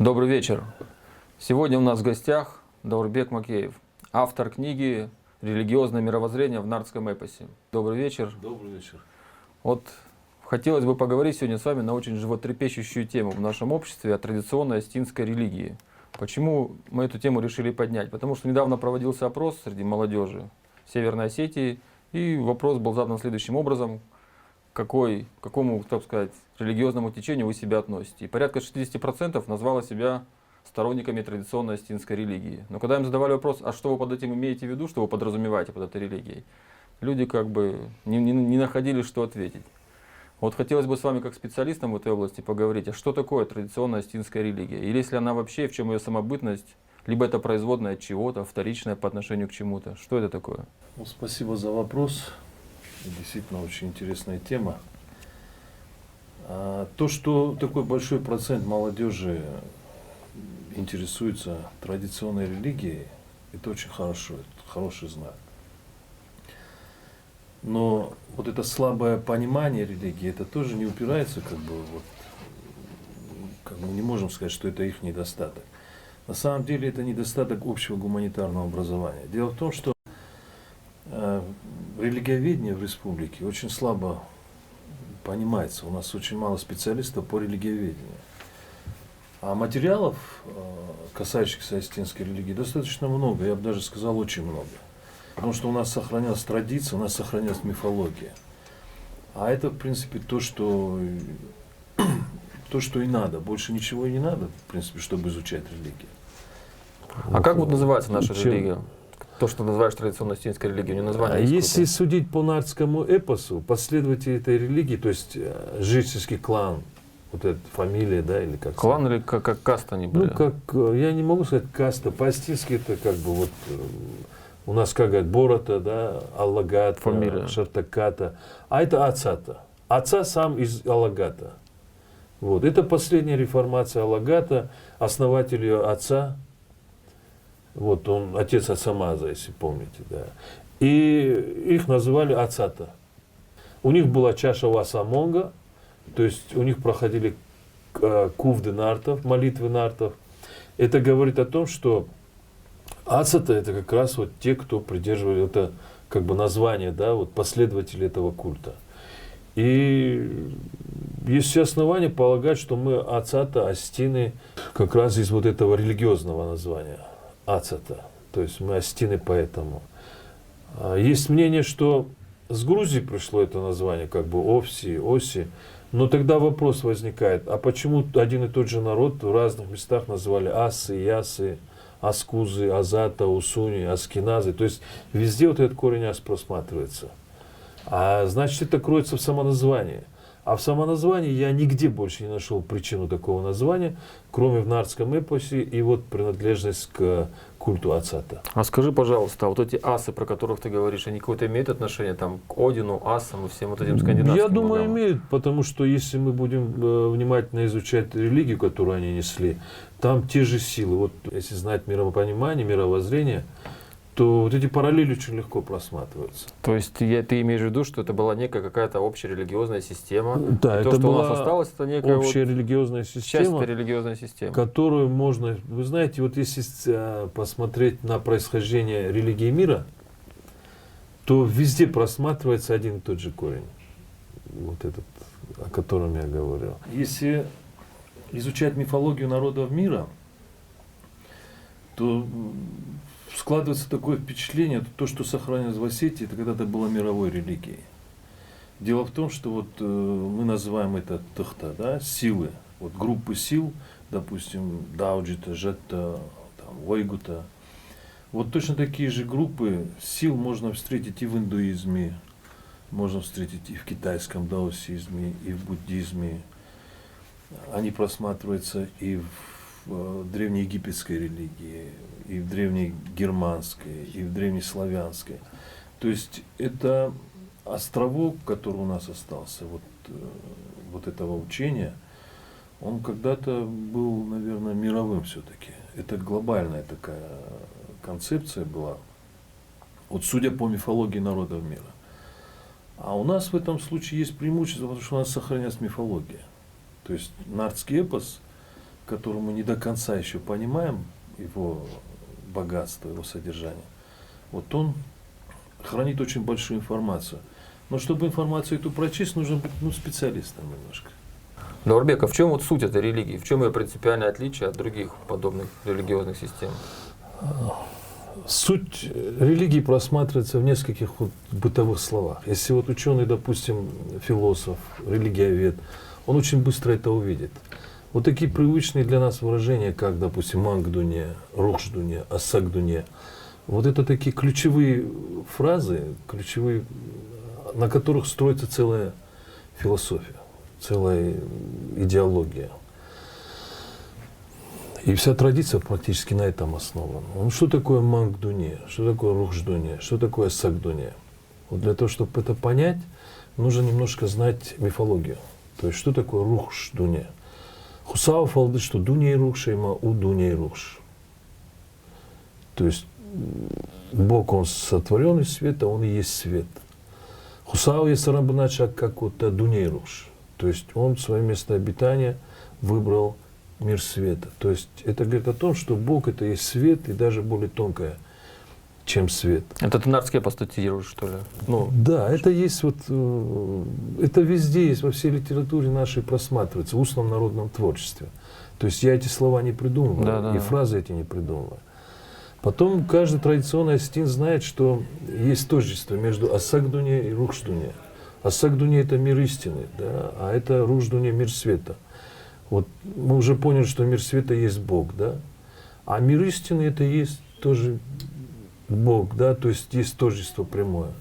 Добрый вечер. Сегодня у нас в гостях Даурбек Макеев, автор книги «Религиозное мировоззрение в нардском эпосе». Добрый вечер. Добрый вечер. Вот хотелось бы поговорить сегодня с вами на очень животрепещущую тему в нашем обществе о традиционной астинской религии. Почему мы эту тему решили поднять? Потому что недавно проводился опрос среди молодежи Северной Осетии, и вопрос был задан следующим образом: к какому, так сказать, религиозному течению вы себя относите? И порядка 60% назвало себя сторонниками традиционной астинской религии. Но когда им задавали вопрос, а что вы под этим имеете в виду, что вы подразумеваете под этой религией, люди как бы не находили, что ответить. Вот хотелось бы с вами, как специалистом в этой области, поговорить, а что такое традиционная астинская религия? Или если она вообще, в чем ее самобытность, либо это производная от чего-то, вторичная по отношению к чему-то. Что это такое? Ну, спасибо за вопрос. Действительно очень интересная тема. То, что такой большой процент молодежи интересуется традиционной религией, это очень хорошо, это хороший знак. Но вот это слабое понимание религии, это тоже не упирается, как мы не можем сказать, что это их недостаток. На самом деле это недостаток общего гуманитарного образования. Дело в том, что религиоведение в республике очень слабо понимается. У нас очень мало специалистов по религиоведению. А материалов, касающихся астинской религии, достаточно много, я бы даже сказал, очень много. Потому что у нас сохранилась традиция, у нас сохранилась мифология. А это, в принципе, то, что и надо. Больше ничего и не надо, в принципе, чтобы изучать религию. А как вот называется наша религия? То, что называешь традиционной астинской религией, не название. Если судить по нардскому эпосу, последователи этой религии, то есть жреческий клан, вот эта фамилия, да, или как клан или как каста они были? Ну, как, я не могу сказать каста, по-астински это как бы вот, у нас как говорят, Борота, да, Аллагата, фамилия. Шартаката, а это Ацата. Отца сам из Аллагата. Вот. Это последняя реформация Аллагата, основатель ее отца. Вот он, отец Ацамаза, если помните, да. И их называли Ацата. У них была чаша Васамонга, то есть у них проходили кувды нартов, молитвы нартов. Это говорит о том, что Ацата это как раз вот те, кто придерживали это как бы название, да, вот последователи этого культа. И есть все основания полагать, что мы Ацата, Астины, как раз из вот этого религиозного названия. Ацата. То есть мы астины поэтому. Есть мнение, что с Грузии пришло это название, как бы Овси, Оси. Но тогда вопрос возникает, а почему один и тот же народ в разных местах называли Асы, Ясы, Аскузы, Азата, Усуни, Аскиназы. То есть везде вот этот корень ас просматривается. А значит, это кроется в самоназвании. А в самоназвании я нигде больше не нашел причину такого названия, кроме в нардском эпосе и вот принадлежность к культу Ацата. А скажи, пожалуйста, вот эти асы, про которых ты говоришь, они какое-то имеют отношение там, к Одину, асам и всем вот этим скандинавским Я думаю, богам? имеют, потому что если мы будем внимательно изучать религию, которую они несли, там те же силы. Вот если знать миропонимание, мировоззрение, то вот эти параллели очень легко просматриваются. То есть ты имеешь в виду, что это была некая какая-то общая религиозная система? Да, и это то, что была у нас осталось, это некая общая вот религиозная часть система, этой религиозной системы. которую можно, вы знаете, вот если посмотреть на происхождение религии мира, то везде просматривается один и тот же корень, вот этот, о котором я говорил. Если изучать мифологию народов мира, то складывается такое впечатление, то, что сохранилось в Осетии, это когда-то было мировой религией. Дело в том, что вот мы называем это тахта, да, силы, вот группы сил, допустим, Дауджита, Жетта, Вайгута. Вот точно такие же группы сил можно встретить и в индуизме, можно встретить и в китайском даосизме, и в буддизме. Они просматриваются и в древнеегипетской религии, и в древнегерманской, и в древнеславянской. То есть это островок, который у нас остался, вот этого учения, он когда-то был, наверное, мировым все-таки. Это глобальная такая концепция была, вот судя по мифологии народов мира. А у нас в этом случае есть преимущество, потому что у нас сохранилась мифология. То есть нардский эпос который мы не до конца еще понимаем, его богатство, его содержание, вот он хранит очень большую информацию. Но чтобы информацию эту прочесть, нужно быть специалистом немножко. Даурбек, а в чем вот суть этой религии? В чем ее принципиальное отличие от других подобных религиозных систем? Суть религии просматривается в нескольких вот бытовых словах. Если вот ученый, допустим, философ, религиовед, он очень быстро это увидит. Вот такие привычные для нас выражения, как, допустим, мангдуне, рухшдуне, асагдуне, вот это такие ключевые фразы, ключевые, на которых строится целая философия, целая идеология. И вся традиция практически на этом основана. Ну, что такое мангдуне, что такое рухшдуне, что такое сагдуне? Вот для того, чтобы это понять, нужно немножко знать мифологию. То есть, что такое рухшдуне? Хусау фалды, что дуне и рухшейма, у дуне и рухш. То есть, Бог, Он сотворен из света, Он и есть свет. Хусау есть рамбнача как вот дуне и рухш. То есть, Он свое место обитания выбрал мир света. То есть это говорит о том, что Бог это есть свет и даже более тонкое, чем свет. Это ты Нартский апостатируешь, что ли? Ну, Да, это есть вот, это везде есть, во всей литературе нашей просматривается, в устном народном творчестве. То есть я эти слова не придумываю, Да. и фразы эти не придумываю. Потом каждый традиционный осетин знает, что есть тождество между асагдуне и рухшдуне. Асагдуне это мир истины, да, а это рухшдуне мир света. Вот мы уже поняли, что мир света есть Бог, да? А мир истины это есть тоже Бог, да? То есть есть тождество прямое.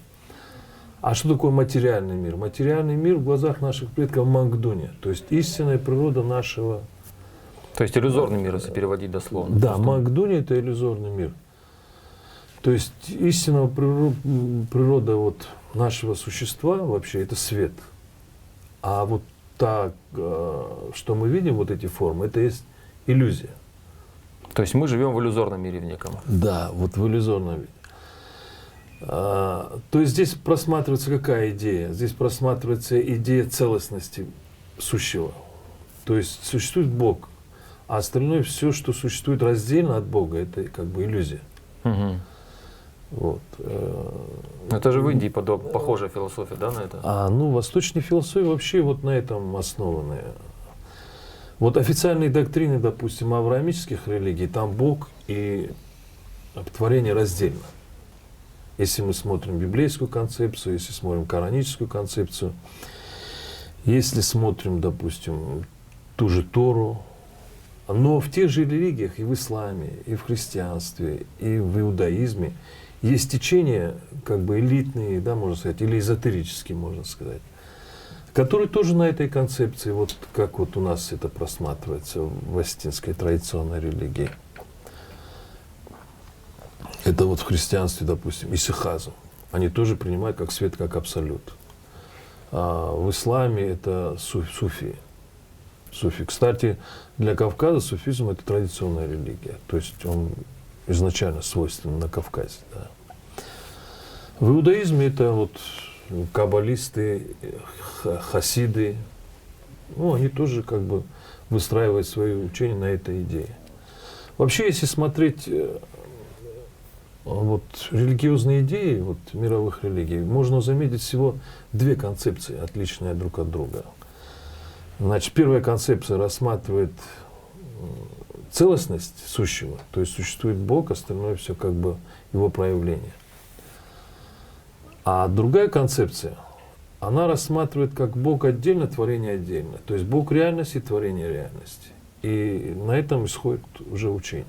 А что такое материальный мир? Материальный мир в глазах наших предков мангдуне, то есть истинная природа нашего. то есть иллюзорный мир, если переводить дословно. Да, Просто. мангдуне это иллюзорный мир. То есть истинная природа вот нашего существа вообще это свет. А вот так, что мы видим, вот эти формы, это есть иллюзия. То есть мы живем в иллюзорном мире в неком. Да, вот в иллюзорном виде. То есть здесь просматривается какая идея? Здесь просматривается идея целостности сущего. То есть существует Бог, а остальное все, что существует раздельно от Бога, это как бы иллюзия. Угу. Вот. Это же в Индии похожая философия, да, на это? Ну, восточные философии вообще вот на этом основаны. Вот официальные доктрины, допустим, авраамических религий, там Бог и творение раздельно. Если мы смотрим библейскую концепцию, если смотрим кораническую концепцию, если смотрим, допустим, ту же Тору, но в тех же религиях, и в исламе, и в христианстве, и в иудаизме, есть течения, как бы элитные, да, можно сказать, или эзотерические, можно сказать, которые тоже на этой концепции, вот как вот у нас это просматривается в осетинской традиционной религии. Это вот в христианстве, допустим, исихазм. Они тоже принимают как свет, как абсолют. А в исламе это суфи. Суфи. Кстати, для Кавказа суфизм это традиционная религия. То есть он изначально свойственен на Кавказе. Да. В иудаизме это вот каббалисты, хасиды, ну, они тоже как бы выстраивают свои учения на этой идее. Вообще, если смотреть вот религиозные идеи вот, мировых религий, можно заметить всего две концепции, отличные друг от друга. Значит, первая концепция рассматривает целостность сущего, то есть существует Бог, остальное все как бы его проявление. А другая концепция, она рассматривает как Бог отдельно, творение отдельно. То есть Бог реальность и творение реальности. И на этом исходит уже учение.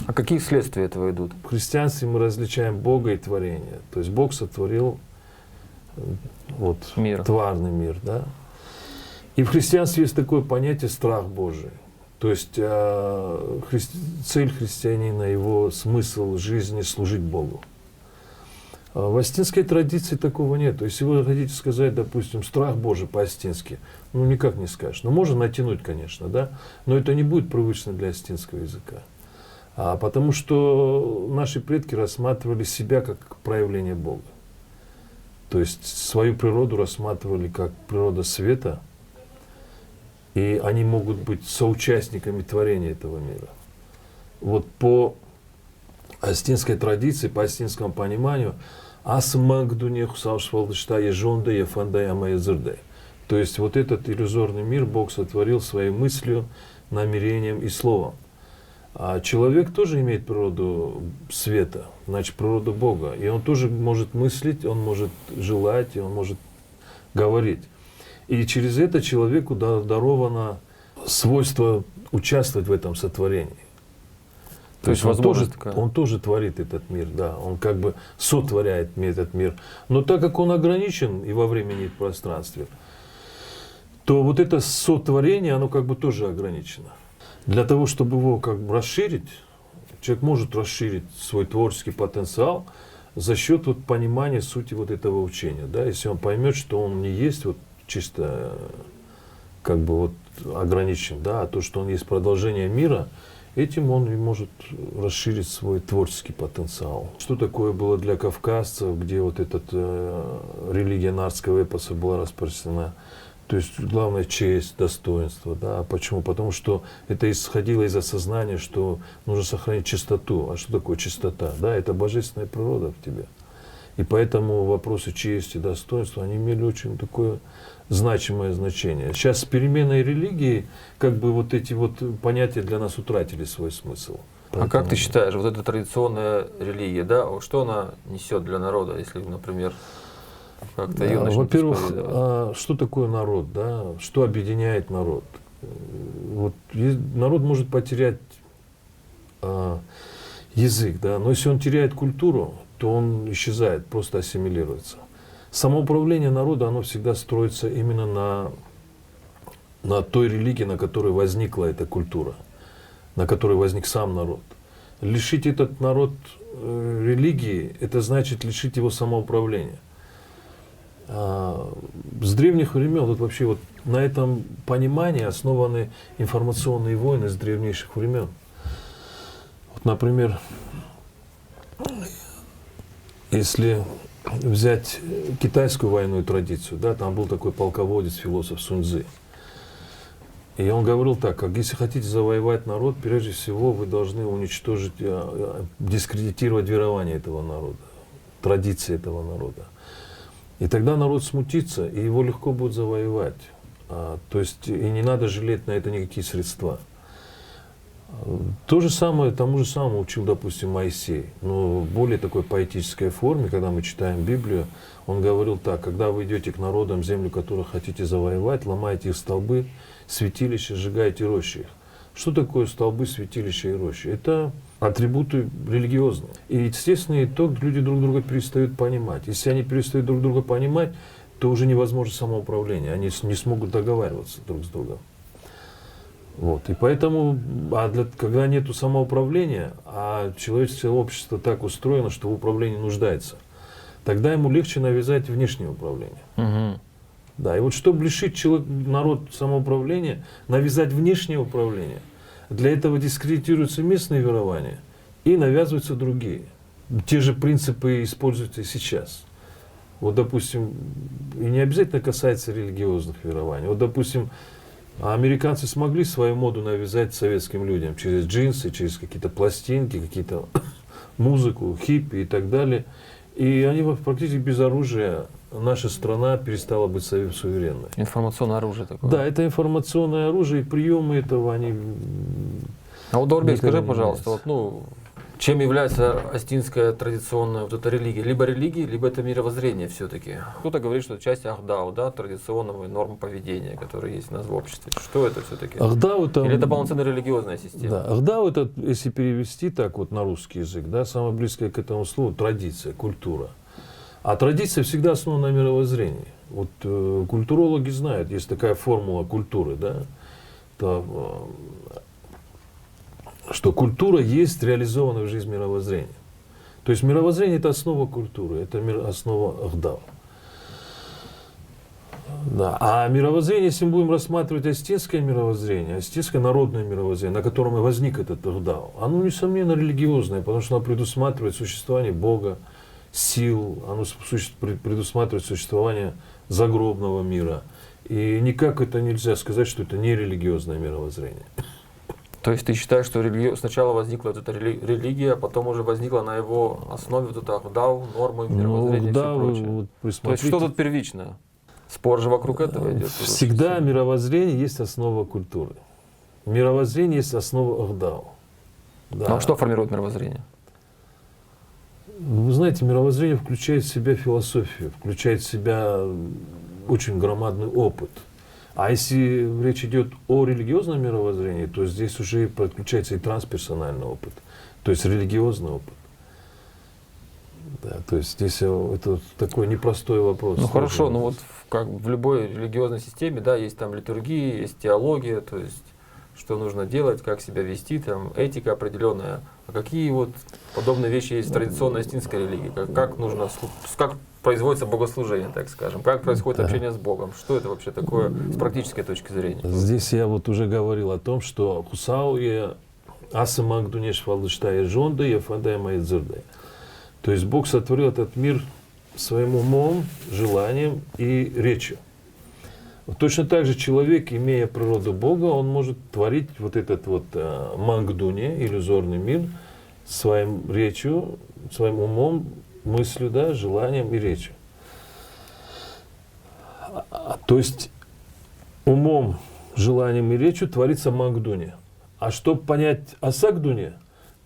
А какие следствия этого идут? В христианстве мы различаем Бога и творение. То есть Бог сотворил вот, Мир. тварный мир. Да? И в христианстве есть такое понятие страх Божий. То есть цель христианина, его смысл жизни служить Богу. В осетинской традиции такого нет. То есть, если вы хотите сказать, допустим, страх Божий по-осетински, ну никак не скажешь. Ну, можно натянуть, конечно, да, но это не будет привычно для осетинского языка. Потому что наши предки рассматривали себя как проявление Бога. То есть свою природу рассматривали как природа света и они могут быть соучастниками творения этого мира. Вот по астинской традиции, по астинскому пониманию, то есть вот этот иллюзорный мир Бог сотворил своей мыслью, намерением и словом. А человек тоже имеет природу света, значит, природу Бога. И он тоже может мыслить, он может желать, и он может говорить. И через это человеку даровано свойство участвовать в этом сотворении. То есть он тоже творит этот мир, да, он как бы сотворяет этот мир. Но так как он ограничен и во времени, и в пространстве, то вот это сотворение, оно как бы тоже ограничено. Для того, чтобы его как бы расширить, человек может расширить свой творческий потенциал за счет вот понимания сути вот этого учения. Да? Если он поймет, что он не есть вот чисто как бы вот ограничен, да, а то, что он есть продолжение мира, этим он и может расширить свой творческий потенциал. Что такое было для кавказцев, где вот эта религия нардского эпоса была распространена? То есть главное честь, достоинство. Да? Почему? Потому что это исходило из осознания, что нужно сохранить чистоту. А что такое чистота? Да, это божественная природа в тебе. И поэтому вопросы чести, достоинства, они имели очень такое значимое значение. Сейчас с переменой религии как бы вот эти вот понятия для нас утратили свой смысл. Поэтому... А как ты считаешь, вот эта традиционная религия, да, что она несет для народа, если, например, как-то ее начнут во-первых, исповедовать? что такое народ, да? Что объединяет народ? Вот народ может потерять язык, да? Но если он теряет культуру, то он исчезает, просто ассимилируется. Самоуправление народа, оно всегда строится именно на той религии, на которой возникла эта культура, на которой возник сам народ. Лишить этот народ религии, это значит лишить его самоуправления. С древних времен, вот вообще вот на этом понимании основаны информационные войны с древнейших времен. Вот, например, если взять китайскую военную традицию, да, там был такой полководец, философ Сунь Цзы. И он говорил так, как если хотите завоевать народ, прежде всего вы должны уничтожить, дискредитировать верование этого народа, традиции этого народа. И тогда народ смутится, и его легко будет завоевать. То есть и не надо жалеть на это никакие средства. То же самое, тому же самому учил, допустим, Моисей. Но в более такой поэтической форме, когда мы читаем Библию, он говорил так: когда вы идете к народам, землю, которую хотите завоевать, ломайте их столбы, святилища, сжигайте рощи их. Что такое столбы, святилища и рощи? Это атрибуты религиозные. И естественный итог, люди друг друга перестают понимать. Если они перестают друг друга понимать, то уже невозможно самоуправление. Они не смогут договариваться друг с другом. Вот. И поэтому, когда нет самоуправления, а человеческое общество так устроено, что в управлении нуждается, тогда ему легче навязать внешнее управление. Угу. Да, и вот чтобы лишить народ самоуправления, навязать внешнее управление, для этого дискредитируются местные верования и навязываются другие. Те же принципы используются и сейчас. Вот, допустим, и не обязательно касается религиозных верований. Вот, допустим, американцы смогли свою моду навязать советским людям через джинсы, через какие-то пластинки, какие-то музыку, хиппи и так далее. И они практически без оружия, наша страна перестала быть суверенной. Информационное оружие такое. Да, это информационное оружие, и приемы этого, они... А вот, Даурбек, скажи, пожалуйста, вот, чем является астинская традиционная вот эта религия? Либо религия, либо это мировоззрение все-таки. Кто-то говорит, что это часть Ахдау, да, традиционного нормы поведения, которые есть у нас в обществе. Что это все-таки? Ахдау это... Или это полноценная религиозная система? Да, Ахдау это, если перевести так вот на русский язык, да, самое близкое к этому слову традиция, культура. А традиция всегда основана на мировоззрении. Вот культурологи знают, есть такая формула культуры, да, что культура есть реализованное в жизни мировоззрение. То есть мировоззрение – это основа культуры, это основа Ахдау. Да. А мировоззрение, если мы будем рассматривать астинское мировоззрение, астинское народное мировоззрение, на котором и возник этот Ахдау, оно, несомненно, религиозное, потому что оно предусматривает существование Бога, сил, оно предусматривает существование загробного мира. И никак это нельзя сказать, что это не религиозное мировоззрение. То есть ты считаешь, что сначала возникла вот эта религия, а потом уже возникла на его основе вот это Ахдау, нормы, мировоззрение и все прочее? Вот То есть присмотрите. что тут первичное? Спор же вокруг этого идет. Всегда мировоззрение есть основа культуры. Мировоззрение есть основа Ахдау. Да. Ну а что формирует мировоззрение? Вы знаете, мировоззрение включает в себя философию, включает в себя очень громадный опыт. А если речь идет о религиозном мировоззрении, то здесь уже подключается и трансперсональный опыт, то есть религиозный опыт. Да, то есть здесь это такой непростой вопрос. Ну хорошо, ну вот как в любой религиозной системе, да, есть там литургия, есть теология, то есть что нужно делать, как себя вести, там этика определенная. А какие вот подобные вещи есть в традиционной астинской религии? Как нужно, как производится богослужение, так скажем, как происходит общение с Богом? Что это вообще такое с практической точки зрения? Здесь я вот уже говорил о том, что Хусауя Асамагдунеш Валыштая Жонда и Афадая Майдзурдай. То есть Бог сотворил этот мир своим умом, желанием и речью. Точно так же человек, имея природу Бога, он может творить вот этот вот мангдуни, иллюзорный мир, своим речью, своим умом, мыслью, да, желанием и речью. То есть умом, желанием и речью творится мангдуни. А чтобы понять асагдуни,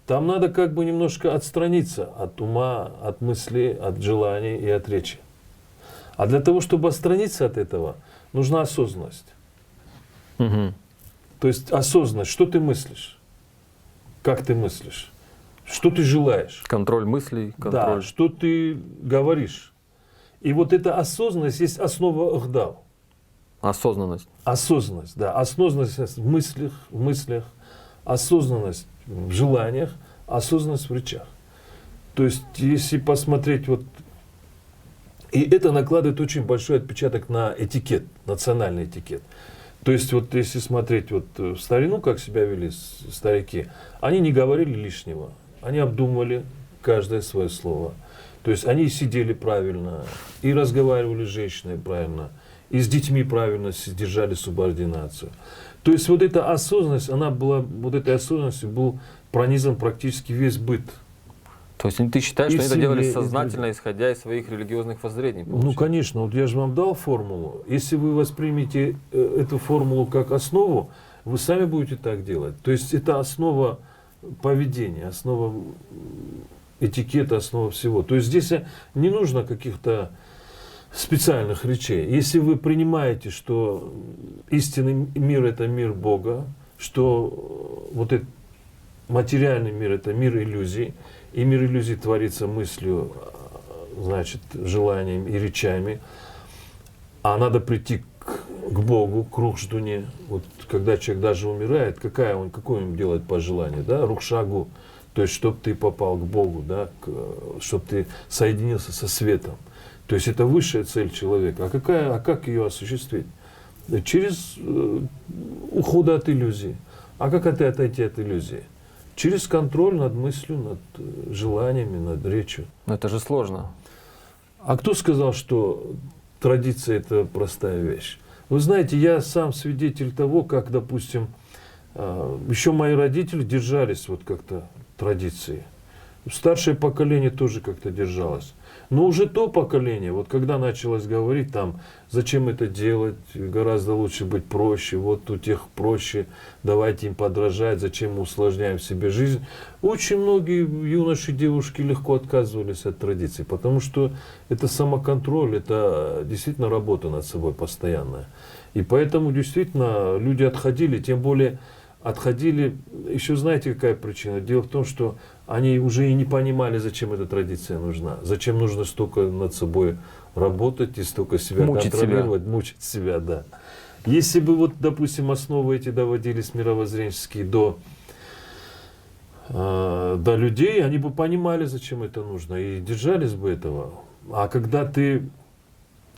там надо как бы немножко отстраниться от ума, от мысли, от желаний и от речи. А для того, чтобы отстраниться от этого, нужна осознанность. Угу. То есть осознанность, что ты мыслишь, как ты мыслишь, что ты желаешь. Контроль мыслей, контроль. Да, что ты говоришь. И вот эта осознанность есть основа Ахдау. Осознанность. Осознанность, да. Осознанность в мыслях, осознанность в желаниях, осознанность в речах. То есть, если посмотреть вот. И это накладывает очень большой отпечаток на этикет, национальный этикет. То есть, вот если смотреть вот в старину, как себя вели старики, они не говорили лишнего. Они обдумывали каждое свое слово. То есть они сидели правильно, и разговаривали с женщиной правильно, и с детьми правильно держали субординацию. То есть вот эта осознанность, она была, вот этой осознанностью был пронизан практически весь быт. То есть ты считаешь, И что в они это делали семье, сознательно, исходя из своих религиозных воззрений? Ну, конечно, вот я же вам дал формулу. Если вы воспримете эту формулу как основу, вы сами будете так делать. То есть это основа поведения, основа этикета, основа всего. То есть здесь не нужно каких-то специальных речей. Если вы принимаете, что истинный мир – это мир Бога, что вот этот материальный мир – это мир иллюзий, и мир иллюзий творится мыслью, значит, желанием и речами, а надо прийти к Богу, к Рухждуне. Вот когда человек даже умирает, какое он делает пожелание, да, Рухшагу, то есть, чтобы ты попал к Богу, да, чтобы ты соединился со светом. То есть, это высшая цель человека. А как ее осуществить? Через уход от иллюзии. А как это отойти от иллюзии? Через контроль над мыслью, над желаниями, над речью. Но это же сложно. А кто сказал, что традиция – это простая вещь? Вы знаете, я сам свидетель того, как, допустим, еще мои родители держались вот как-то традиции. Старшее поколение тоже как-то держалось. Но уже то поколение, вот когда началось говорить там, зачем это делать, гораздо лучше быть проще, вот у тех проще, давайте им подражать, зачем мы усложняем себе жизнь. Очень многие юноши и девушки легко отказывались от традиций, потому что это самоконтроль, это действительно работа над собой постоянная. И поэтому действительно люди отходили, тем более отходили, еще знаете какая причина? Дело в том, что они уже и не понимали, зачем эта традиция нужна, зачем нужно столько над собой работать и столько себя контролировать, мучить себя, да. Если бы вот, допустим, основы эти доводились мировоззренческие до людей, они бы понимали, зачем это нужно, и держались бы этого. А когда ты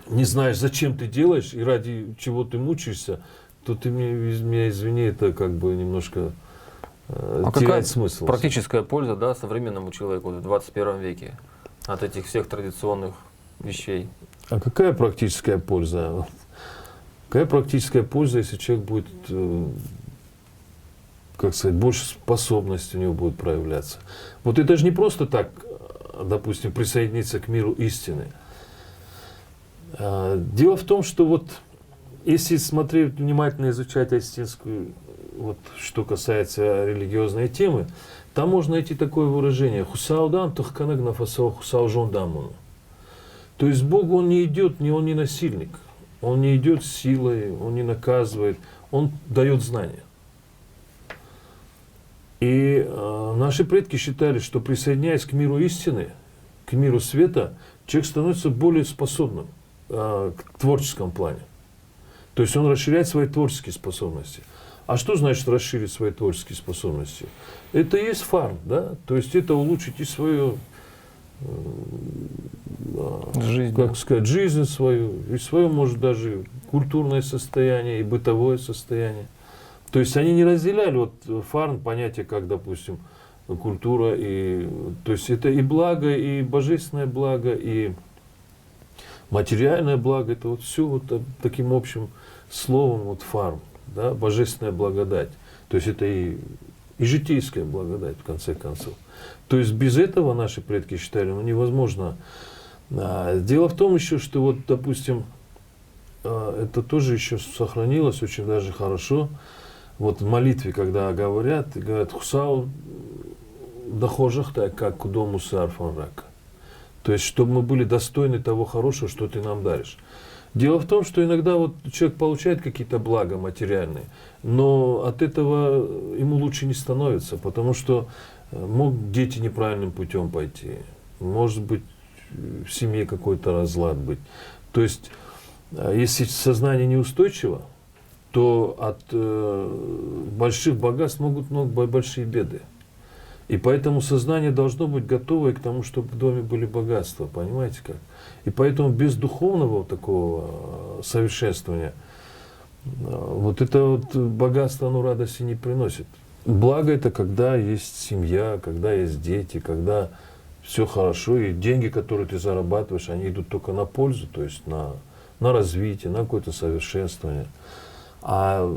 не знаешь, зачем ты делаешь и ради чего ты мучаешься, то ты меня извини, это как бы немножко теряет смысл. Практическая польза, да, современному человеку в 21 веке от этих всех традиционных вещей? А какая практическая польза? Какая практическая польза, если человек будет, как сказать, больше способностей у него будет проявляться? Вот это же не просто так, допустим, присоединиться к миру истины. Дело в том, что вот если смотреть, внимательно изучать осетинскую, вот, что касается религиозной темы, там можно найти такое выражение «хусаудан тухканаг нафасо хусаужон дамуну». То есть Бог, Он не идет, Он не насильник, Он не идет силой, Он не наказывает, Он дает знания. И наши предки считали, что присоединяясь к миру истины, к миру света, человек становится более способным к творческом плане. То есть он расширяет свои творческие способности. А что значит расширить свои творческие способности? Это и есть фарм, да? То есть это улучшить и свою, Жизнь. как сказать, жизнь свою, и свое, может, даже культурное состояние, и бытовое состояние. То есть они не разделяли вот фарм понятие, как, допустим, культура, и, то есть это и благо, и божественное благо, и материальное благо, это вот все вот таким общим словом вот фарм, да, божественная благодать. То есть это и житейская благодать, в конце концов. То есть без этого наши предки считали, ну, невозможно. Дело в том еще, что вот, допустим, это тоже еще сохранилось очень даже хорошо. Вот в молитве, когда говорят «Хусау дохожах так, как к дому сарфан рака». То есть, чтобы мы были достойны того хорошего, что ты нам даришь. Дело в том, что иногда вот человек получает какие-то блага материальные, но от этого ему лучше не становится, потому что могут дети неправильным путем пойти, может быть, в семье какой-то разлад быть. То есть, если сознание неустойчиво, то от больших богатств могут быть большие беды. И поэтому сознание должно быть готово к тому, чтобы в доме были богатства, понимаете как? И поэтому без духовного такого совершенствования вот это вот богатство, оно радости не приносит. Благо это когда есть семья, когда есть дети, когда все хорошо, и деньги, которые ты зарабатываешь, они идут только на пользу, то есть на развитие, на какое-то совершенствование. А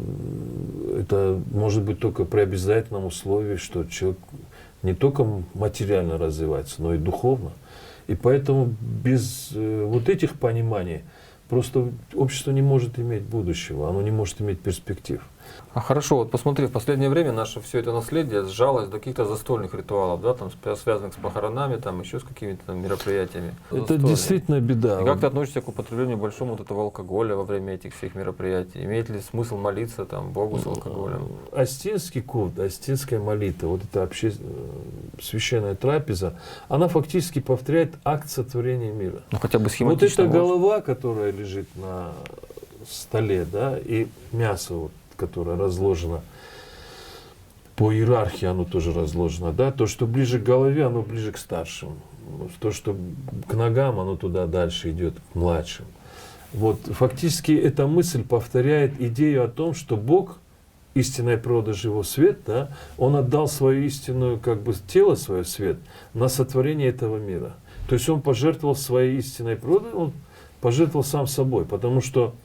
это может быть только при обязательном условии, что человек не только материально развивается, но и духовно. И поэтому без вот этих пониманий просто общество не может иметь будущего, оно не может иметь перспектив. А хорошо, вот посмотри, в последнее время наше все это наследие сжалось до каких-то застольных ритуалов, да, там, связанных с похоронами, там, еще с какими-то там мероприятиями. Это Застольные. действительно беда. И как ты относишься к употреблению большому вот этого алкоголя во время этих всех мероприятий? Имеет ли смысл молиться там Богу с алкоголем? Астинский культ, астинская молитва, вот эта священная трапеза, она фактически повторяет акт сотворения мира. Ну хотя бы Вот схематично. эта голова, которая лежит на столе, да, и мясо, вот, которое разложено по иерархии, оно тоже разложено, да, то, что ближе к голове, оно ближе к старшим, то, что к ногам, оно туда дальше идет, к младшим. Вот, фактически эта мысль повторяет идею о том, что Бог, истинная природа живого свет, да, Он отдал свою истинную, как бы, тело свое, свет, на сотворение этого мира. То есть Он пожертвовал своей истинной природой, Он пожертвовал сам собой, потому что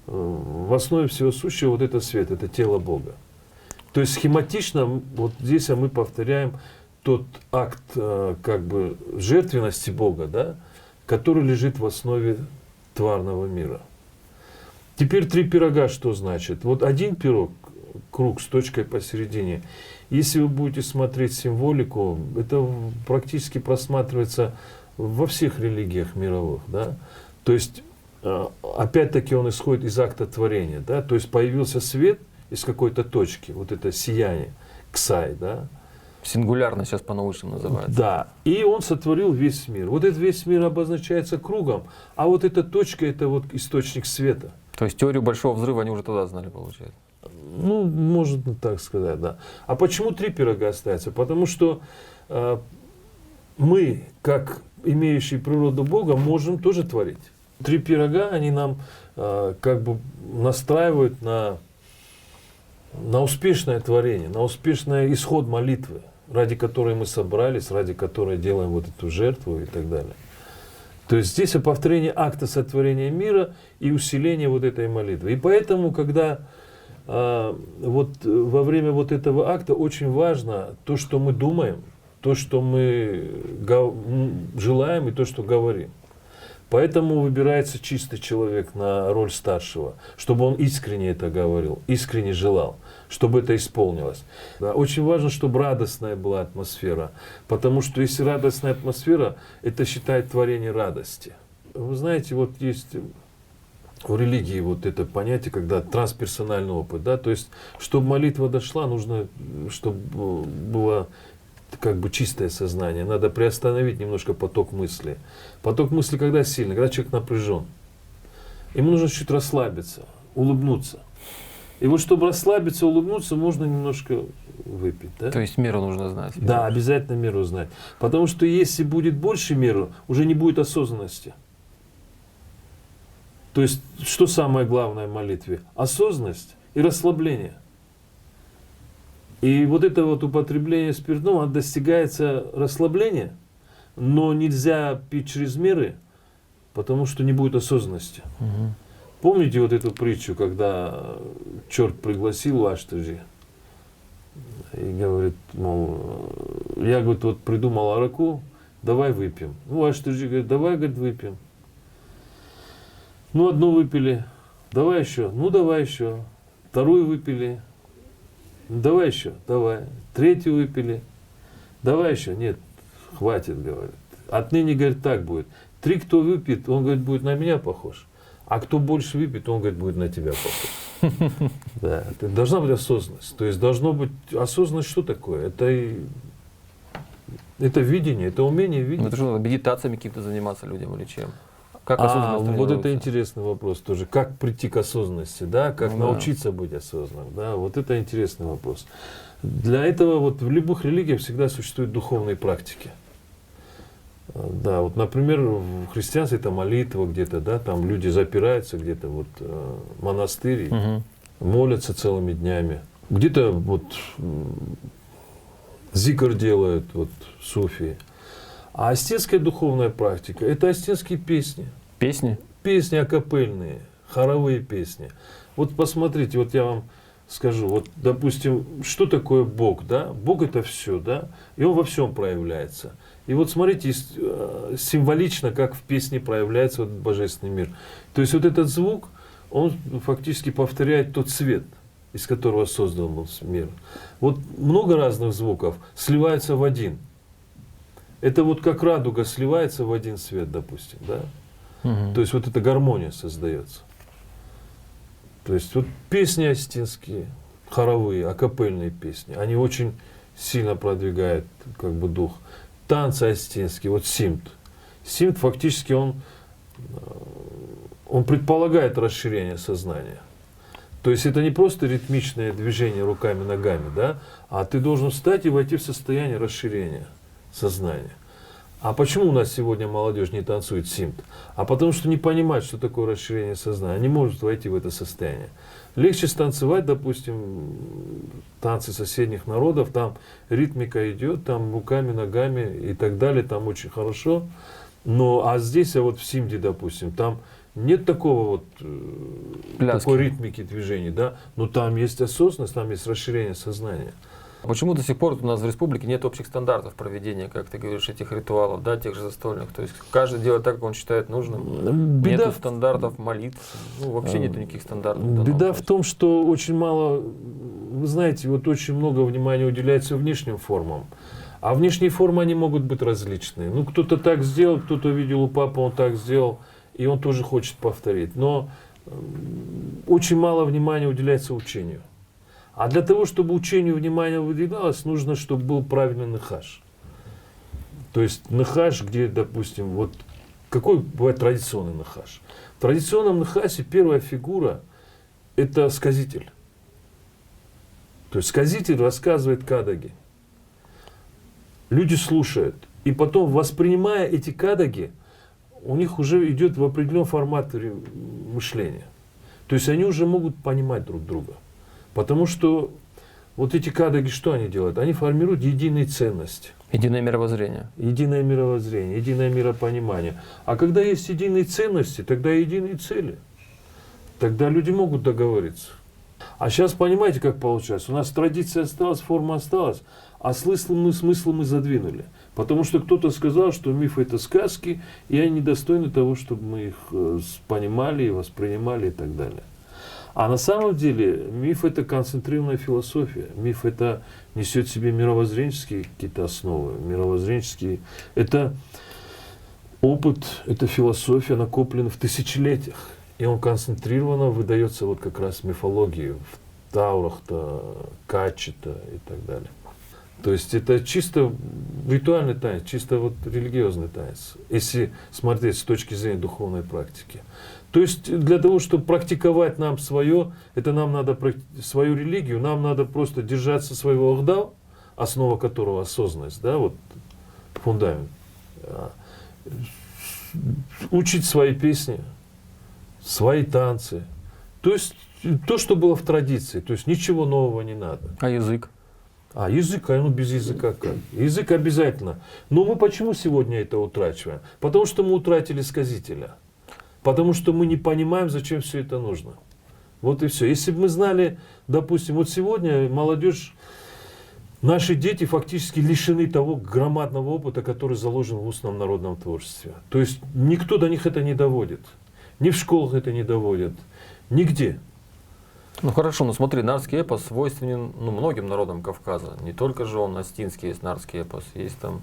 в основе всего сущего вот это свет, это тело Бога. То есть схематично вот здесь мы повторяем тот акт как бы жертвенности Бога, да, который лежит в основе тварного мира. Теперь 3 пирога что значит? Вот один пирог, круг с точкой посередине, если вы будете смотреть символику, это практически просматривается во всех религиях мировых, да. То есть опять-таки он исходит из акта творения, да, то есть появился свет из какой-то точки, вот это сияние, ксай, да. Сингулярно сейчас по-научному называется. Да, и он сотворил весь мир. Вот этот весь мир обозначается кругом, а вот эта точка, это вот источник света. То есть теорию Большого Взрыва они уже тогда знали, получается. Ну, можно так сказать, да. А почему 3 пирога остается? Потому что мы, как имеющие природу Бога, можем тоже творить. 3 пирога, они нам как бы настраивают на успешное творение, на успешный исход молитвы, ради которой мы собрались, ради которой делаем вот эту жертву и так далее. То есть здесь повторение акта сотворения мира и усиление вот этой молитвы. И поэтому, когда вот во время вот этого акта очень важно то, что мы думаем, то, что мы желаем и то, что говорим. Поэтому выбирается чистый человек на роль старшего, чтобы он искренне это говорил, искренне желал, чтобы это исполнилось. Да, очень важно, чтобы радостная была атмосфера, потому что если радостная атмосфера, это считает творение радости. Вы знаете, вот есть в религии вот это понятие, когда трансперсональный опыт, да, то есть, чтобы молитва дошла, нужно, чтобы было как бы чистое сознание, надо приостановить немножко поток мысли. Поток мысли когда сильный, когда человек напряжен. Ему нужно чуть расслабиться, улыбнуться. И вот чтобы расслабиться, улыбнуться, можно немножко выпить. Да? То есть меру нужно знать. Да, обязательно меру знать. Потому что если будет больше меры, уже не будет осознанности. То есть, что самое главное в молитве? Осознанность и расслабление. И вот это вот употребление спиртного, оно достигается расслабления, но нельзя пить через меры, потому что не будет осознанности. Угу. Помните вот эту притчу, когда черт пригласил Аштаджи и говорит, мол, я, говорит, вот придумал араку, давай выпьем. Ну, Аштаджи говорит, давай, говорит, выпьем. Ну, одну выпили, давай еще, ну, давай еще. Вторую выпили, давай еще, давай. Третью выпили, давай еще. Нет, хватит, говорит. Отныне, говорит, так будет. 3, кто выпьет, он, говорит, будет на меня похож. А кто больше выпьет, он, говорит, будет на тебя похож. Да, это должна быть осознанность. То есть должно быть осознанность, что такое? Это видение, это умение видеть. Ну, это что, медитациями какими-то заниматься людям или чем? Как осознанность вот это тренируется? интересный вопрос тоже. Как прийти к осознанности, да? Как научиться быть осознанным, да? Вот это интересный вопрос. Для этого вот в любых религиях всегда существуют духовные практики. Да, вот, например, в христианстве это молитва где-то, да, там люди запираются где-то, вот, монастыри, молятся целыми днями. Где-то вот зикр делают, вот, суфии. А астинская духовная практика – это астинские песни. Песни? Песни акапельные, хоровые песни. Вот посмотрите, вот я вам скажу, вот, допустим, что такое Бог, да? Бог – это все, да? И Он во всем проявляется. И вот смотрите, символично, как в песне проявляется вот божественный мир. То есть вот этот звук, он фактически повторяет тот цвет, из которого создан был мир. Вот много разных звуков сливаются в один. Это вот как радуга сливается в один цвет, допустим, да? То есть вот эта гармония создается. То есть вот песни астинские, хоровые, акапельные песни, они очень сильно продвигают как бы дух. Танцы астинские, вот симт. Симт фактически он предполагает расширение сознания. То есть это не просто ритмичное движение руками, ногами, да, а ты должен встать и войти в состояние расширения сознания. А почему у нас сегодня молодежь не танцует симт? А потому что не понимает, что такое расширение сознания. Не может войти в это состояние. Легче станцевать, допустим, танцы соседних народов, там ритмика идет, там руками, ногами и так далее, там очень хорошо. Но, а здесь, вот в симде, допустим, там нет такого вот, такой ритмики движений, да, но там есть осознанность, там есть расширение сознания. Почему до сих пор у нас в республике нет общих стандартов проведения, как ты говоришь, этих ритуалов, да, тех же застольных? То есть каждый делает так, как он считает нужным. Нету стандартов молитв, ну, вообще нету никаких стандартов. Беда в том, что очень мало, вы знаете, вот очень много внимания уделяется внешним формам. А внешние формы, они могут быть различные. Ну, кто-то так сделал, кто-то видел у папы, он так сделал, и он тоже хочет повторить. Но очень мало внимания уделяется учению. А для того, чтобы учению внимание выдвигалось, нужно, чтобы был правильный нахаш. То есть нахаш, где, допустим, вот какой бывает традиционный нахаш? В традиционном нахасе первая фигура – это сказитель. То есть сказитель рассказывает кадаги. Люди слушают. И потом, воспринимая эти кадаги, у них уже идет в определенном формате мышления. То есть они уже могут понимать друг друга. Потому что Вот эти кадаги, что они делают? Они формируют единые ценности. Единое мировоззрение. Единое мировоззрение, единое миропонимание. А когда есть единые ценности, тогда единые цели. Тогда люди могут договориться. А сейчас понимаете, как получается? У нас традиция осталась, форма осталась, а смысл мы задвинули. Потому что кто-то сказал, что мифы это сказки, и они недостойны того, чтобы мы их понимали, воспринимали и так далее. А на самом деле миф это концентрированная философия. Миф это несет в себе мировоззренческие какие-то основы. Мировоззренческие это опыт, это философия, накоплена в тысячелетиях. И он концентрированно выдается вот как раз в мифологии, в таурах-то, каче-то и так далее. То есть это чисто ритуальный танец, чисто вот религиозный танец, если смотреть с точки зрения духовной практики. То есть для того, чтобы практиковать нам свое, это нам надо свою религию, нам надо просто держаться своего ахдау, основа которого осознанность, да, вот фундамент, учить свои песни, свои танцы. То есть то, что было в традиции, то есть ничего нового не надо. А язык? А язык, ну без языка как? Язык обязательно. Но мы почему сегодня это утрачиваем? Потому что мы утратили сказителя. Потому что мы не понимаем, зачем все это нужно. Вот и все. Если бы мы знали, допустим, вот сегодня молодежь, наши дети фактически лишены того громадного опыта, который заложен в устном народном творчестве. То есть никто до них это не доводит. Ни в школах это не доводят. Нигде. Ну хорошо, но смотри, нарский эпос свойственен многим народам Кавказа. Не только же он астинский есть нарский эпос. Есть там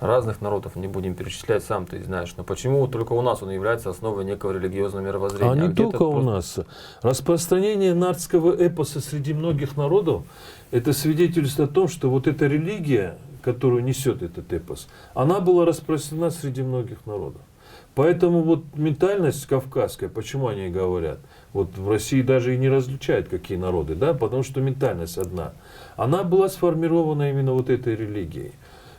разных народов, не будем перечислять, сам ты знаешь. Но почему только у нас он является основой некого религиозного мировоззрения? А не только у нас. Распространение нардского эпоса среди многих народов, это свидетельствует о том, что вот эта религия, которую несет этот эпос, она была распространена среди многих народов. Поэтому вот ментальность кавказская, почему они говорят, вот в России даже и не различают, какие народы, да, потому что ментальность одна. Она была сформирована именно вот этой религией.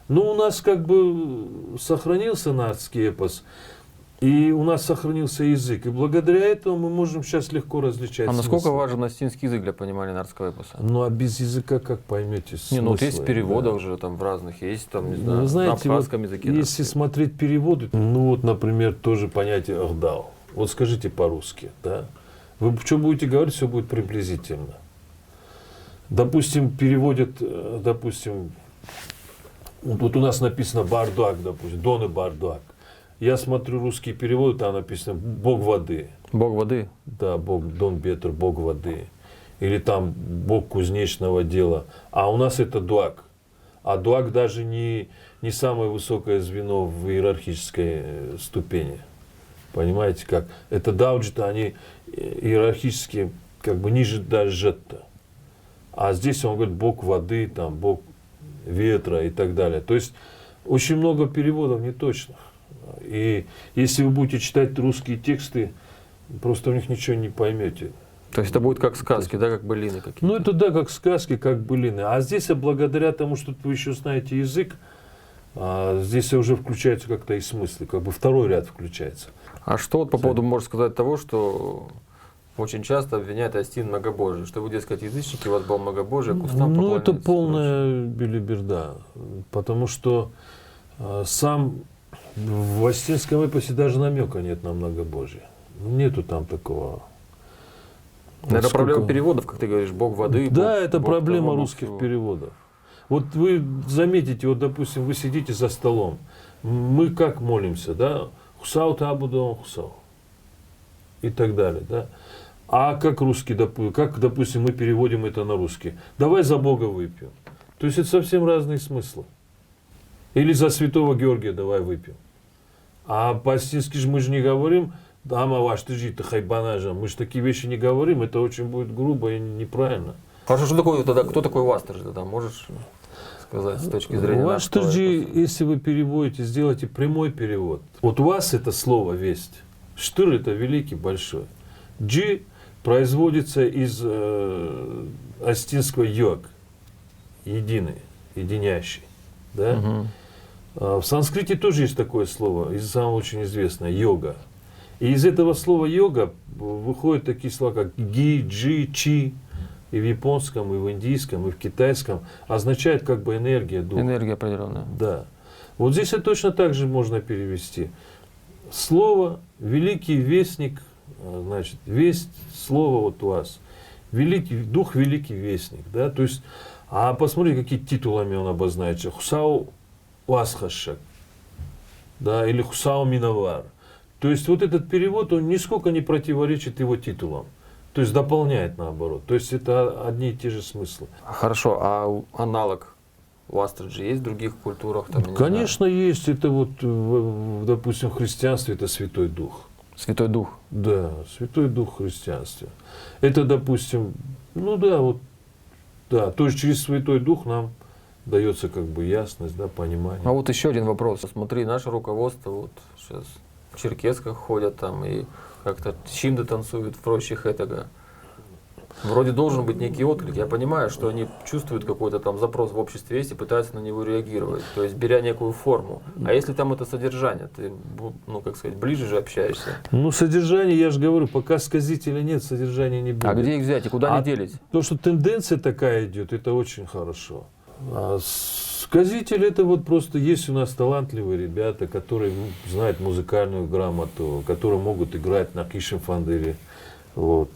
Но у нас как бы сохранился нардский эпос, и у нас сохранился язык. И благодаря этому мы можем сейчас легко различать А насколько смыслы. важен астинский язык для понимания нардского эпоса? Ну а без языка как поймете смыслы? Не, ну вот есть переводы да. уже там в разных, есть там, не Ну, знаю, вы знаете, на абхазском языке. если смотреть переводы, ну вот, например, тоже понятие ахдау. Вот скажите по-русски, да? Вы что будете говорить, все будет приблизительно. Допустим, переводят, допустим, вот у нас написано бардуак, допустим, Дон и бардуак. Я смотрю русские переводы, там написано Бог воды. Бог воды. Да, Бог Дон Бетр, Бог воды. Или там Бог кузнечного дела. А у нас это дуак. А дуак даже не самое высокое звено в иерархической ступени. Понимаете как? Это дауджи-то, они иерархически как бы ниже даже жетта. А здесь он говорит Бог воды, там, Бог ветра и так далее. То есть очень много переводов неточных. И если вы будете читать русские тексты, просто у них ничего не поймете. То есть это будет как сказки, да, как былины какие-то? Ну это да, как сказки, как былины. А здесь, благодаря тому, что вы еще знаете язык, здесь уже включаются как-то и смыслы, как бы второй ряд включается. А что вот по поводу, можно сказать, того, что очень часто обвиняют Астин многобожие, что вы, дескать, язычники, у вас было многобожие, кустам Ну это поклоняетесь и полная белиберда, потому что сам в астинском эпосе даже намека нет на многобожие. Нету там такого. прочее. Это Сколько- проблема переводов, как ты говоришь, Бог воды. Да, Бог- это Бог проблема того, Бог русских всего. переводов. Вот вы заметите, вот допустим, вы сидите за столом, мы как молимся, да? Хусау табудон хусау. И так далее, да? А как русский, как, допустим, мы переводим это на русский? Давай за Бога выпьем. То есть это совсем разные смыслы. Или за святого Георгия давай выпьем. А по-астински же мы же не говорим, ама ваш ты жить, хайбанажа. Мы же такие вещи не говорим, это очень будет грубо и неправильно. Хорошо, что такое тогда, кто такой Вастерж тогда, можешь сказать с точки зрения Ваш нашего Торджи, эпоса? если вы переводите, сделайте прямой перевод. Вот у вас это слово «весть». Штыр – это великий, большой. Джи производится из астинского йог, единый, единящий. Да? Мгм. В санскрите тоже есть такое слово, самое очень известное – йога. И из этого слова йога выходят такие слова, как ги, джи, чи. и в японском, и в индийском, и в китайском, означает как бы энергия духа. Энергия определенная. Да. Вот здесь это точно так же можно перевести. Слово «великий вестник», значит, весть, слово вот у вас. Великий, дух великий вестник. Да? То есть, а посмотрите, какие титулами он обозначил. Хусау Уасхашек, да, или Хусау Миновар. То есть вот этот перевод, он нисколько не противоречит его титулам. То есть дополняет наоборот. То есть это одни и те же смыслы. Хорошо, а аналог у Астриджи есть в других культурах? Там, я не Конечно, есть. Это вот, допустим, в христианстве это Святой Дух. знаю, Святой Дух. Да, Святой Дух в христианстве. Это, допустим, ну да, вот, да, то есть через Святой Дух нам дается как бы ясность, да, понимание. А вот еще один вопрос. Смотри, наше руководство вот сейчас в черкесках ходят там и как-то чимды танцуют в прочих этого. Вроде должен быть некий отклик. Я понимаю, что они чувствуют какой-то там запрос в обществе есть и пытаются на него реагировать. То есть беря некую форму. А если там это содержание, ты, ну как сказать, ближе же общаешься. Ну, содержание, я же говорю, пока сказителя нет, содержания не будет. А где их взять и куда А они делись? То, что тенденция такая идет, это очень хорошо. А сказитель это вот просто есть у нас талантливые ребята, которые знают музыкальную грамоту, которые могут играть на кишинфандыре. Вот.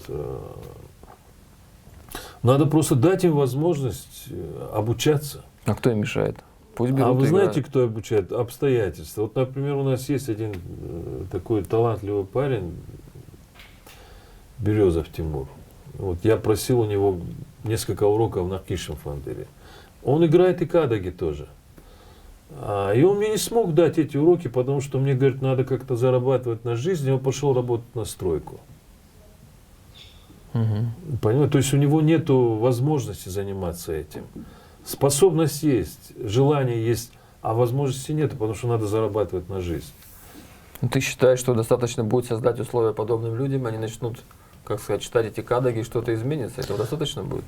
Надо просто дать им возможность обучаться. А кто им мешает? Пусть берут А вы и знаете, играют. кто обучает? Обстоятельства. Вот, например, у нас есть один такой талантливый парень, Березов Тимур. Вот, я просил у него несколько уроков на кишинфандыре. Он играет и кадаги тоже. И он мне не смог дать эти уроки, потому что мне, говорит, надо как-то зарабатывать на жизнь, и он пошел работать на стройку. Понимаете? То есть у него нет возможности заниматься этим. Способность есть, желание есть, а возможности нет, потому что надо зарабатывать на жизнь. Ну, ты считаешь, что достаточно будет создать условия подобным людям, они начнут, как сказать, читать эти кадаги, что-то изменится? Этого достаточно будет?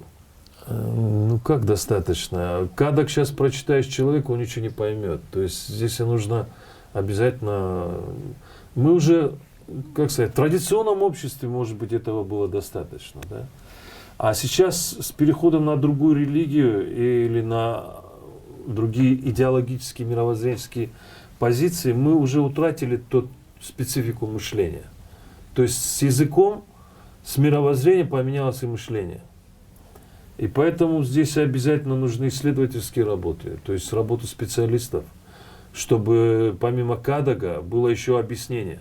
Ну как достаточно? Кадак сейчас прочитаешь человеку, он ничего не поймет. То есть здесь нужно обязательно... Мы уже, как сказать, в традиционном обществе, может быть, этого было достаточно. Да? А сейчас с переходом на другую религию или на другие идеологические, мировоззренческие позиции, мы уже утратили тот специфику мышления. То есть с языком, с мировоззрением поменялось и мышление. И поэтому здесь обязательно нужны исследовательские работы, то есть работа специалистов, чтобы помимо кадага было еще объяснение.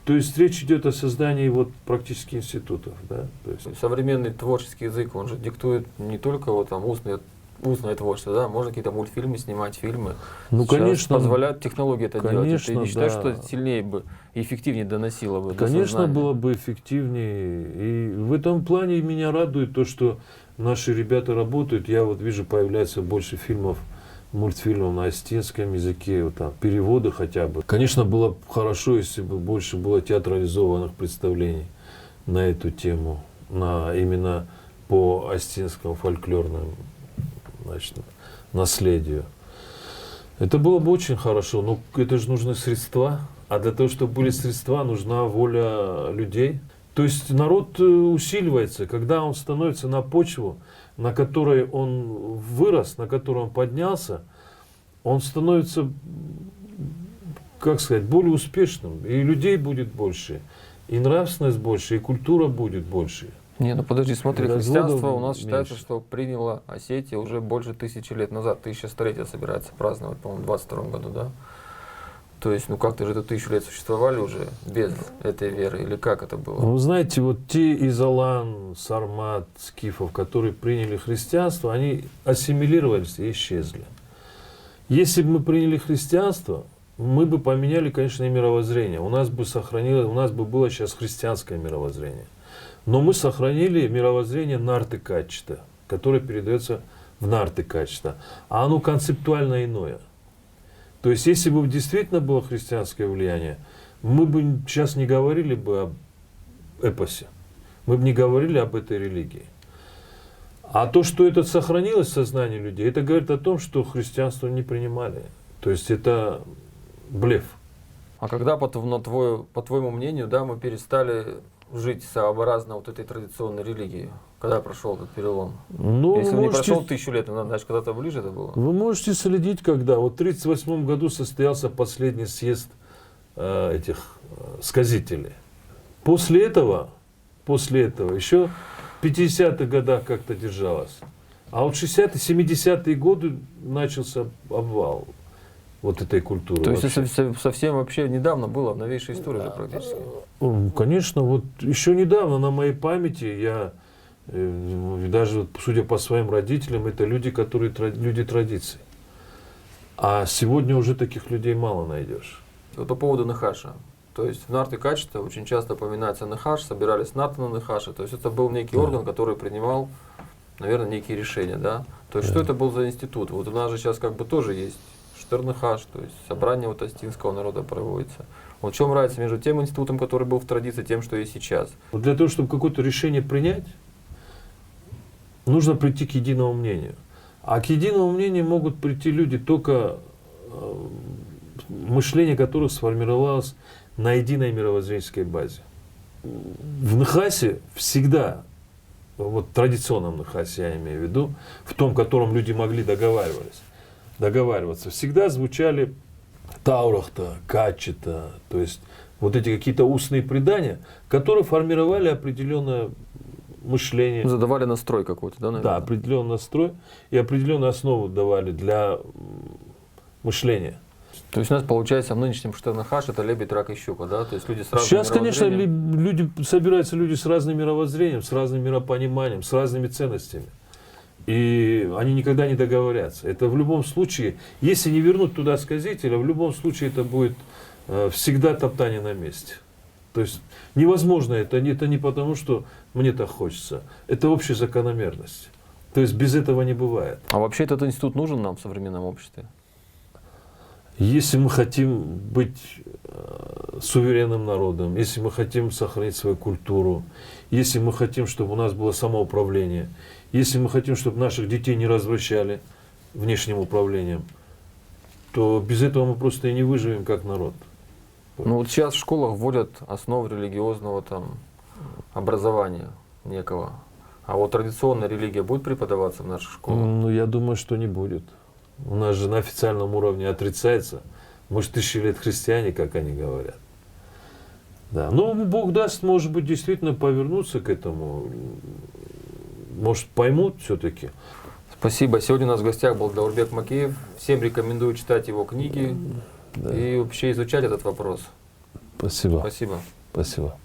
То есть речь идет о создании вот практически институтов. Да? То есть... Современный творческий язык, он же диктует не только вот там устное творчество, да, можно какие-то мультфильмы снимать, фильмы. Ну, Сейчас конечно, позволяют технологии это делать. И ты конечно, не считаешь, да. что сильнее бы и эффективнее доносило бы до Конечно, сознания? было бы эффективнее. И в этом плане меня радует то, что наши ребята работают. Я вот вижу, появляется больше фильмов, мультфильмов на остинском языке, вот там, переводы хотя бы. Конечно, было бы хорошо, если бы больше было театрализованных представлений на эту тему, именно по остинскому фольклорному, значит, наследию. Это было бы очень хорошо, но это же нужны средства. А для того, чтобы были средства, нужна воля людей. То есть народ усиливается, когда он становится на почву, на которой он вырос, на которой он поднялся, он становится, как сказать, более успешным. И людей будет больше, и нравственность больше, и культура будет больше. Не, ну подожди, смотри, Разводов христианство у нас считается, меньше. что приняло Осетия уже больше 1000 лет назад. 1100-летие собирается праздновать, по-моему, в 22 году, да? То есть, ну как-то же это 1000 лет существовали уже без этой веры, или как это было? Вы знаете, вот те из Алан, Сармат, скифов, которые приняли христианство, они ассимилировались и исчезли. Если бы мы приняли христианство, мы бы поменяли, конечно, и мировоззрение. У нас бы сохранилось, у нас бы было сейчас христианское мировоззрение. Но мы сохранили мировоззрение Нарты-Качета, которое передается в Нарты-Качета. А оно концептуально иное. То есть, если бы действительно было христианское влияние, мы бы сейчас не говорили бы об эпосе. Мы бы не говорили об этой религии. А то, что это сохранилось в сознании людей, это говорит о том, что христианство не принимали. То есть, это блеф. А когда, по твоему мнению, да, мы перестали жить сообразно вот этой традиционной религии? Когда прошел этот перелом? Ну, Если вы он не можете, прошел 1000 лет, значит, когда-то ближе это было? вы можете следить, когда. Вот в 1938 году состоялся последний съезд сказителей. После этого еще в 50-х годах как-то держалось. А вот 60-е, 70-е годы начался обвал вот этой культуры. То есть вообще. это совсем вообще недавно было, в новейшей истории же практически. Конечно, вот еще недавно на моей памяти я, даже вот, судя по своим родителям, это люди, которые люди традиций. А сегодня уже таких людей мало найдешь. Вот по поводу Нехаша. То есть в нарты качества очень часто упоминается Нехаш, собирались нарты на Нехаше. То есть это был некий орган, который принимал, наверное, некие решения, да? То есть что это был за институт? Вот у нас же сейчас как бы тоже есть Штернехаш, то есть собрание вот астинского народа проводится. Вот в чем разница между тем институтом, который был в традиции, тем, что есть сейчас? Вот для того, чтобы какое-то решение принять, нужно прийти к единому мнению. А к единому мнению могут прийти люди только мышление которых сформировалось на единой мировоззренческой базе. В Нехасе всегда, вот традиционном Нехасе я имею в виду, в том, в котором люди могли договариваться, всегда звучали таурахта, качета, то есть вот эти какие-то устные предания, которые формировали определенное мышление. Задавали настрой какой-то, да, наверное? Да, определенный настрой и определенную основу давали для мышления. То есть у нас получается в нынешнем Штернехаш это лебедь, рак и щука, да? То есть люди с разным Сейчас, конечно, мировоззрением. собираются люди с разным мировоззрением, с разным миропониманием, с разными ценностями. И они никогда не договорятся. Это в любом случае, если не вернуть туда сказителя, в любом случае это будет всегда топтание на месте. То есть невозможно это не потому, что мне так хочется. Это общая закономерность. То есть без этого не бывает. А вообще этот институт нужен нам в современном обществе? Если мы хотим быть суверенным народом, если мы хотим сохранить свою культуру, если мы хотим, чтобы у нас было самоуправление, если мы хотим, чтобы наших детей не развращали внешним управлением, то без этого мы просто и не выживем как народ. Ну вот сейчас в школах вводят основы религиозного там образования некого. А вот традиционная религия будет преподаваться в наших школах? Ну, я думаю, что не будет. У нас же на официальном уровне отрицается. Мы же 1000 лет христиане, как они говорят. Да. Но Бог даст, может быть, действительно повернуться к этому. Может, поймут все-таки. Спасибо. Сегодня у нас в гостях был Даурбек Макеев. Всем рекомендую читать его книги и вообще изучать этот вопрос. Спасибо. Спасибо. Спасибо.